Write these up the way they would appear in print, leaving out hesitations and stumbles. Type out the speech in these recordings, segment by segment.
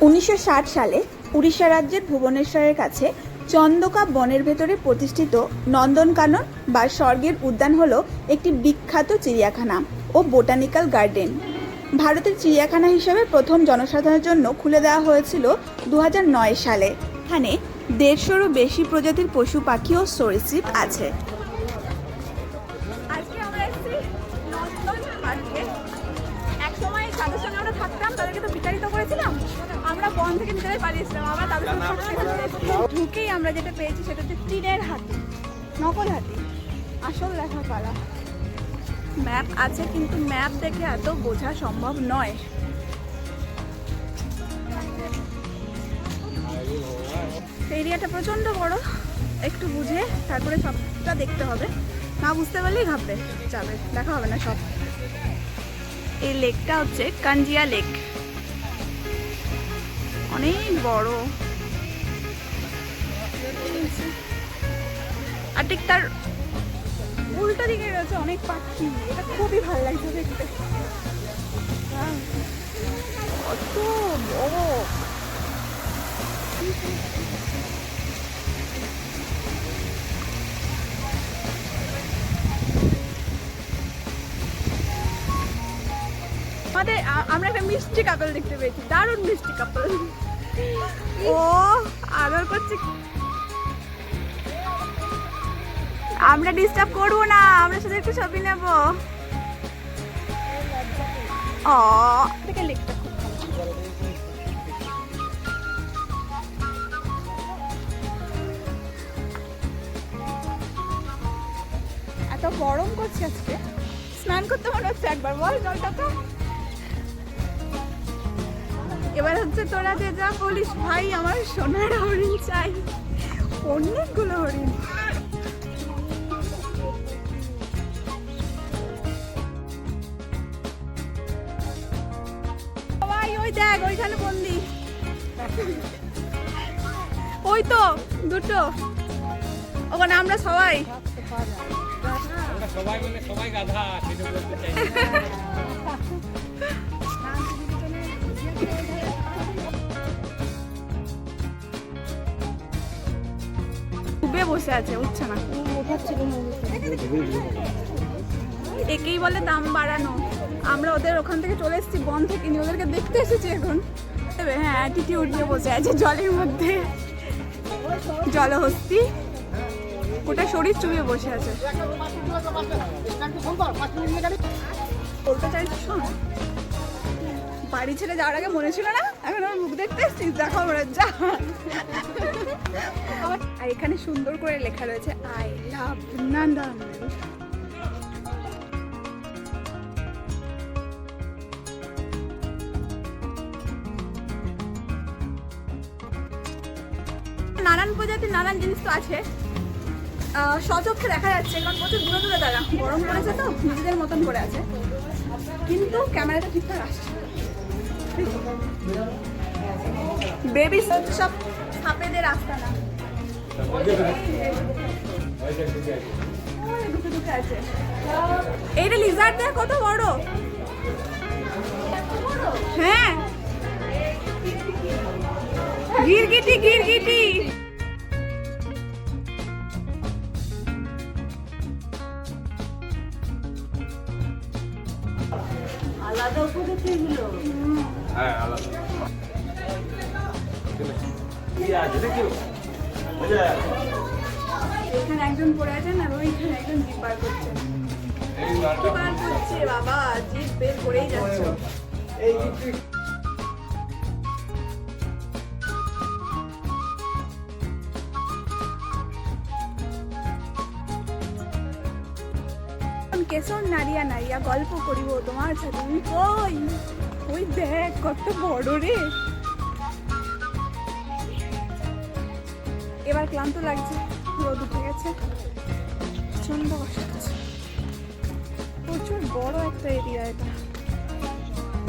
1960 সালে উড়িষ্যা রাজ্যের ভুবনেশ্বরের কাছে চন্দকা বনের ভেতরে প্রতিষ্ঠিত নন্দনকানন বা স্বর্গের উদ্যান হলো একটি বিখ্যাত চিড়িয়াখানা ও বোটানিক্যাল গার্ডেন। ভারতের চিড়িয়াখানা হিসেবে প্রথম জনসাধারণের জন্য খুলে দেওয়া হয়েছিল 2009 সালে। এখানে 150-রও বেশি প্রজাতির পশু পাখি ও সরীসৃপ আছে। আজকে আমরা এসেছি নন্দন পার্কে। একসময় তাদের সঙ্গে আমরা থাকতাম, তাদেরকে তো বিতাড়িত করেছিলাম, আমরা বন থেকে নিজেরাই পালিয়েছিলাম। আমরা তাদের সঙ্গে ঢুকেই আমরা যেটা পেয়েছি সেটা হচ্ছে চীনের হাতি, নকল হাতি, আসল দেখা পালা। ম্যাপ আছে কিন্তু ম্যাপ দেখে এত বোঝা সম্ভব নয়। এরিয়াটা প্রচণ্ড বড়, একটু বুঝে তারপরে সবটা দেখতে হবে, না বুঝতে পারলেই ঘাবড়ে যাবে, দেখা হবে না সব। এই লেকটা হচ্ছে কাঞ্জিয়া লেক, অনেক বড়, আর ঠিক তার উল্টো দিকে রয়েছে অনেক পাখি। এটা খুবই ভালো লাগছে দেখতে, কত বড়। আমরা একটা মিষ্টি কাপল দেখতে পেয়েছি, দারুণ মিষ্টি কাপল। ও আদর করছে। আমরা ডিস্টার্ব করবো না, আমরা শুধু একটু ছবি নেব। ও দেখে লেকটা খুব ভালো। এত গরম করছে আজকে, স্নান করতে মনে হচ্ছে একবার, বল জলটা তো। এবার হচ্ছে তোরা যে যা বলিস ভাই, আমার সোনার হরিণ চাই, অনেকগুলো হরিণ। ওই দেখ ওইখানে বন্দি, ওই তো দুটো, ওখানে আমরা সবাই সবাই গাধা। ডুবে বসে আছে, উঠছে না। একেই বলে দাম বাড়ানো। আমরা ওদের ওখান থেকে চলে এসেছি, বন থেকে নিয়ে ওদেরকে দেখতে এসেছি এখন। হ্যাঁ, অ্যাটিটিউড নিয়ে বসে আছে জলের মধ্যে, জলহস্তি, ওটা শরীর চুবিয়ে বসে আছে। বলতে চাইছি শোন, বাড়ি ছেড়ে যাওয়ার আগে মনে ছিল না, এখন আমার মুখ দেখতে এসেছিস, দেখো আমরা যা। আর এখানে সুন্দর করে লেখা রয়েছে আই লাভ নন্দন। নানান প্রজাতির নানান জিনিস তো আছে, সচক্ষে দেখা যাচ্ছে, কারণ প্রচুর দূরে দূরে তারা, গরম পড়েছে তো নিজেদের মতন করে আছে, কিন্তু ক্যামেরাটা ঠিকঠাক আসছে। বেবি সব সাপেদের রাস্তা না, এইটা লিজার্ড দেখ কত বড়। হ্যাঁ, গিরগিটি গিরগিটি। আলাদা উপদেশগুলো, হ্যাঁ আলাদা। এখানে একজন পড়ে আছেন আর ওইখানে একজন জিভ বার করছে। কি বার করছে বাবা, জিভ বের করেই যাচ্ছে। কেশর নাড়িয়া নাড়িয়া গল্প করিব তোমার সাথে, তুমি কই? ওই দেখ কত বড় রে। এবার ক্লান্ত লাগছে, রোদ উঠে গেছে, প্রচন্ড কষ্ট হচ্ছে, প্রচুর বড় একটা এরিয়া এটা।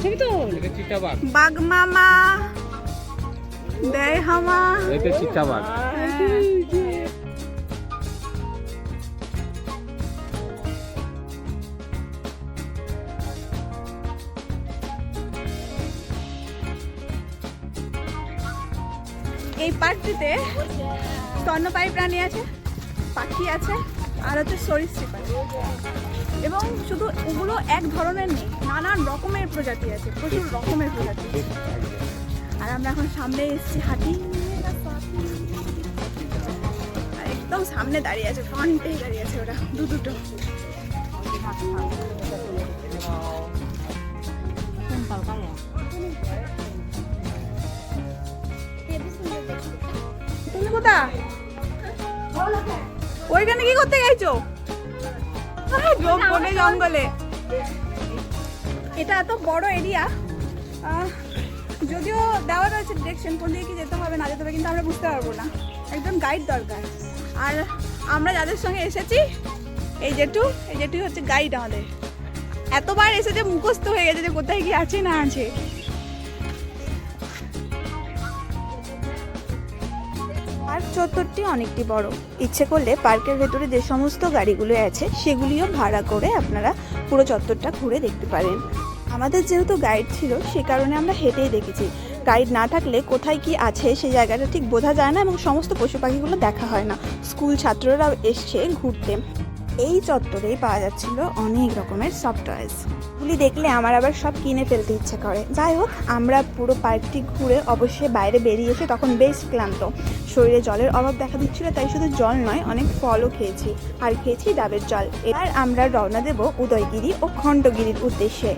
ঠিক তো, চিতাবাঘ, বাঘ মামা দেয় হামা, এটা চিতাবাঘ। এই পার্কটিতে স্তন্যপায়ী প্রাণী আছে, পাখি আছে, আর হচ্ছে সরীসৃপ আছে। এবং শুধু ওগুলো এক ধরনের নেই, নানান রকমের প্রজাতি আছে, প্রচুর রকমের প্রজাতি আছে। আর আমরা এখন সামনে এসেছি, হাতি আর একদম সামনে দাঁড়িয়ে আছে, ফ্রন্টেই দাঁড়িয়ে আছে ওরা দুটো। তুমি কোথায়? ওইখানে কি করতে গেছো? বনে জঙ্গলে। এটা এত বড় এরিয়া, যদিও দেওয়া রয়েছে ডিরেকশন কোন দিকে কি যেতে হবে না যেতে হবে, কিন্তু আমরা বুঝতে পারবো না, একদম গাইড দরকার। আর আমরা যাদের সঙ্গে এসেছি, এই জেঠুই হচ্ছে গাইড আমাদের। এতবার এসেছে মুখস্থ হয়ে গেছে যে কোথায় কি আছে না আছে। পার্ক চত্বরটি অনেকটি বড়। ইচ্ছে করলে পার্কের ভেতরে যে সমস্ত গাড়িগুলো আছে সেগুলিও ভাড়া করে আপনারা পুরো চত্বরটা ঘুরে দেখতে পারেন। আমাদের যেহেতু গাইড ছিল সে কারণে আমরা হেঁটেই দেখেছি। গাইড না থাকলে কোথায় কি আছে সেই জায়গাটা ঠিক বোঝা যায় না এবং সমস্ত পশু পাখিগুলো দেখা হয় না। স্কুল ছাত্ররাও এসছে ঘুরতে। এই চত্বরেই পাওয়া যাচ্ছিল অনেক রকমের সফট টয়েস। এগুলি দেখলে আমার আবার সব কিনে ফেলতে ইচ্ছে করে। যাই হোক, আমরা পুরো পার্কটি ঘুরে অবশ্যই বাইরে বেরিয়ে এসে তখন বেশ ক্লান্ত, শরীরে জলের অভাব দেখা দিচ্ছিল, তাই শুধু জল নয় অনেক ফলও খেয়েছি, আর খেয়েছি ডাবের জল। এবার আমরা রওনা দেব উদয়গিরি ও খণ্ডগিরির উদ্দেশ্যে।